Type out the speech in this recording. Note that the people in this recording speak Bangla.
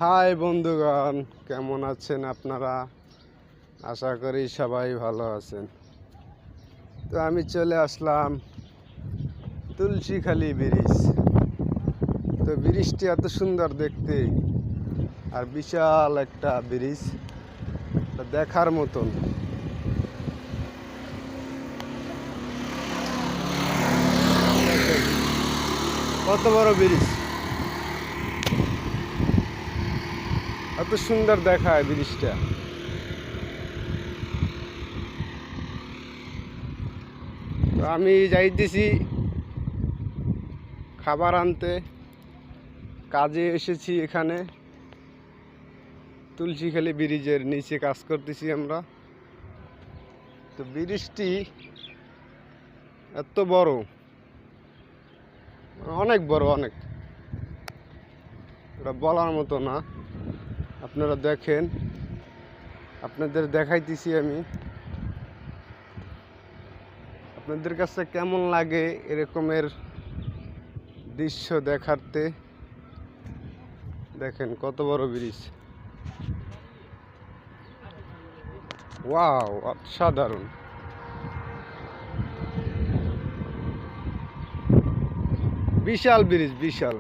হাই বন্ধুগণ, কেমন আছেন আপনারা? আশা করি সবাই ভালো আছেন। তো আমি চলে আসলাম তুলসীখালী ব্রিজ। তো ব্রিজটি এত সুন্দর দেখতে, আর বিশাল একটা ব্রিজ, দেখার মতন। কত বড় ব্রিজ, এত সুন্দর দেখায় ব্রিজটা। তো আমি যাইতেছি খাবার আনতে, কাজে এসেছি এখানে। তুলসীখালী ব্রিজের নিচে কাজ করতেছি আমরা। তো ব্রিজটি এত বড়, অনেক বড়, অনেক, এটা বলার মতো না। আপনারা দেখেন, আপনাদের দেখাইতেছি আমি। আপনাদের কাছে কেমন লাগে এরকমের দৃশ্য দেখাতে? দেখেন কত বড় ব্রিজ, ওয়াও, অসাধারণ। বিশাল ব্রিজ, বিশাল।